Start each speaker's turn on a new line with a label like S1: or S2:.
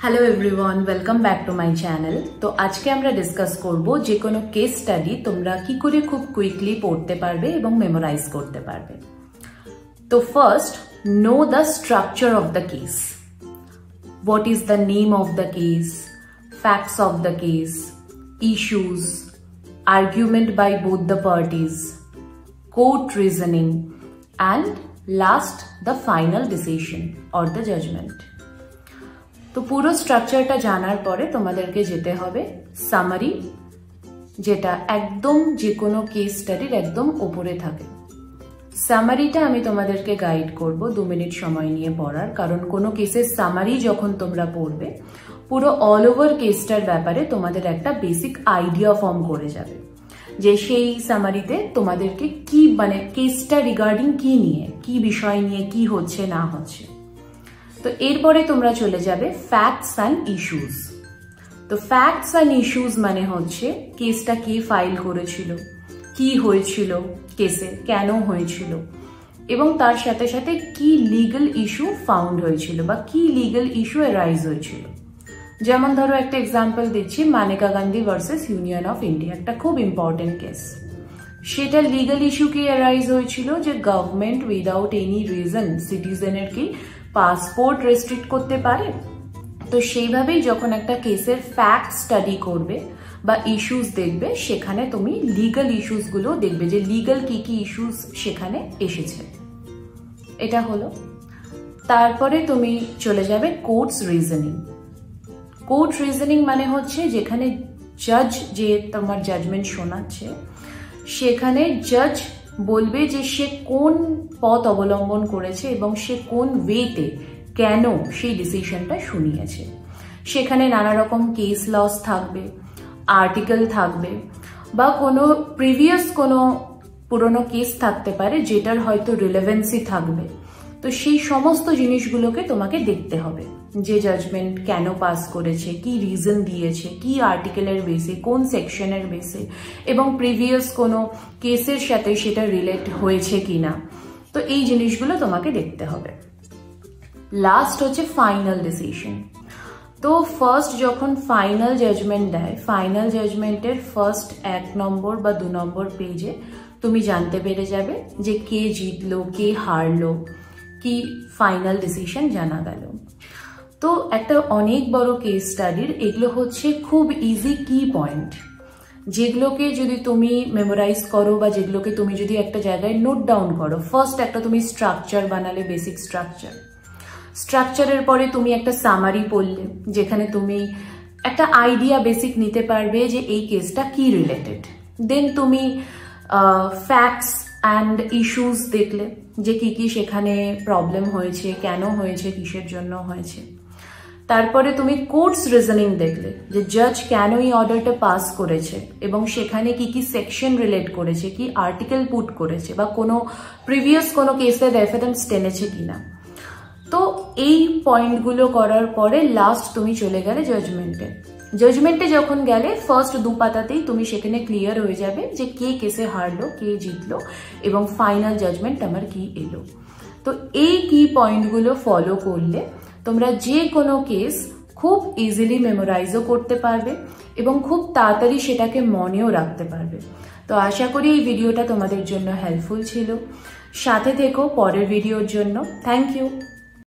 S1: Hello everyone, welcome back to my channel. तो आज के আমরা ডিসকাস করব যে কোনো কেস স্টাডি তোমরা কি করে খুব কুইকলি পড়তে পারবে এবং মেমোরাইজ করতে পারবে। তো first, know the structure of the case. What is the name of the case, facts of the case, issues, argument by both the parties, court reasoning, and last the final decision or the judgment। তো পুরো স্ট্রাকচারটা জানার পরে তোমাদেরকে যেতে হবে summary, যেটা একদম যে কোনো কেস স্টাডির একদম উপরে থাকে। সামারিটা আমি তোমাদেরকে গাইড করব 2 মিনিট সময় নিয়ে পড়ার, কারণ কোনো কেসের সামারি যখন তোমরা পড়বে পুরো অল ওভার কেসটার ব্যাপারে তোমাদের একটা বেসিক আইডিয়া ফর্ম করে যাবে যে সেই সামারিতে তোমাদেরকে কি মানে কেসটা রিগার্ডিং কি নিয়ে, কি বিষয় নিয়ে কি হচ্ছে না হচ্ছে। তো এরপরে তোমরা চলে যাবে ফ্যাক্টস অ্যান্ড ইস্যুজ। তো ফ্যাক্টস অ্যান্ড ইস্যুজ মানে হচ্ছে কেসটা কে ফাইল করেছিল, কি হয়েছিল কেসে, কেন হয়েছিল, এবং তার সাথে সাথে কি লিগ্যাল ইস্যু ফাউন্ড হয়েছিল বা কি লিগ্যাল ইস্যু অ্যারাইজ হয়েছিল। যেমন ধরো একটা এক্সাম্পল দিচ্ছি, Maneka Gandhi versus union of India, একটা খুব ইম্পর্টেন্ট কেস। সেটা লিগ্যাল ইস্যু কি অ্যারাইজ হয়েছিল যে গভর্নমেন্ট উইদাউট এনি রিজন সিটিজেনের কি পাসপোর্ট রেস্ট্রিক্ট করতে পারে। তো সেইভাবেই যখন একটা কেসের ফ্যাক্ট স্টাডি করবে বা ইস্যুস দেখবে, সেখানে তুমি লিগ্যাল ইস্যুস গুলো দেখবে যে লিগ্যাল কি কি ইস্যুস সেখানে এসেছে। এটা হলো। তারপরে তুমি চলে যাবে কোর্টস রিজনিং। কোর্ট রিজনিং মানে হচ্ছে যেখানে জাজ যে তোমার জাজমেন্ট শোনাচ্ছে, সেখানে জাজ বলবে যে সে কোন পথ অবলম্বন করেছে এবং সে কোন ওয়েতে কেন সেই ডিসিশনটা শুনিয়েছে। সেখানে নানা রকম কেস লস থাকবে, আর্টিকেল থাকবে, বা কোনো প্রিভিয়াস কোনো পুরনো কেস থাকতে পারে যেটার হয়তো রিলেভেন্সি থাকবে। তো সেই সমস্ত জিনিসগুলোকে তোমাকে দেখতে হবে যে জাজমেন্ট কেন পাস করেছে, কি রিজন দিয়েছে, কি আর্টিকেলের বেসে, কোন সেকশনের বেসে, এবং প্রিভিয়াস কোনো কেসের সাথে সেটা রিলেট হয়েছে কিনা। তো এই জিনিসগুলো তোমাকে দেখতে হবে। লাস্ট হচ্ছে ফাইনাল ডিসিশন। তো ফার্স্ট যখন ফাইনাল জাজমেন্ট দেয়, ফাইনাল জাজমেন্টের ফার্স্ট 1 নম্বর বা 2 নম্বর পেজে তুমি জানতে পেরে যাবে যে কে জিতলো, কে হারলো, কি ফাইনাল ডিসিশন জানা গেল। তো একটা অনেক বড় কেস স্টাডির এগুলো হচ্ছে খুব ইজি কি পয়েন্ট, যেগুলোকে যদি তুমি মেমোরাইজ করো বা যেগুলোকে তুমি যদি একটা জায়গায় নোট ডাউন করো। ফার্স্ট একটা তুমি স্ট্রাকচার বানালে, বেসিক স্ট্রাকচার। স্ট্রাকচারের পরে তুমি একটা সামারি পড়লে, যেখানে তুমি একটা আইডিয়া বেসিক নিতে পারবে যে এই কেসটা কি রিলেটেড। দেন তুমি ফ্যাক্টস অ্যান্ড ইস্যুস দেখলে যে কি কি সেখানে প্রবলেম হয়েছে, কেন হয়েছে, কিসের জন্য হয়েছে। তারপরে তুমি কোর্টস রিজনিং দেখলে যে জাজ কেন এই অর্ডারটা পাস করেছে এবং সেখানে কি কি সেকশন রিলেট করেছে, কি আর্টিকেল পুট করেছে, বা কোনো প্রিভিয়াস কোনো কেসের রেফারেন্স টেনেছে কিনা। তো এই পয়েন্টগুলো করার পরে লাস্ট তুমি চলে গেলে জাজমেন্টে। জাজমেন্টে যখন গেলে ফার্স্ট 2 পাতাতেই তুমি সেখানে ক্লিয়ার হয়ে যাবে যে কে কেসে হারলো, কে জিতলো, এবং ফাইনাল জাজমেন্ট আমার কি এলো। তো এই কি পয়েন্টগুলো ফলো করলে তোমরা যে কোনো কেস খুব ইজিলি মেমোরাইজও করতে পারবে এবং খুব তাড়াতাড়ি সেটাকে মনেও রাখতে পারবে। তো আশা করি এই ভিডিওটা তোমাদের জন্য হেল্পফুল ছিল। সাথে থেকো পরের ভিডিওর জন্য। Thank you.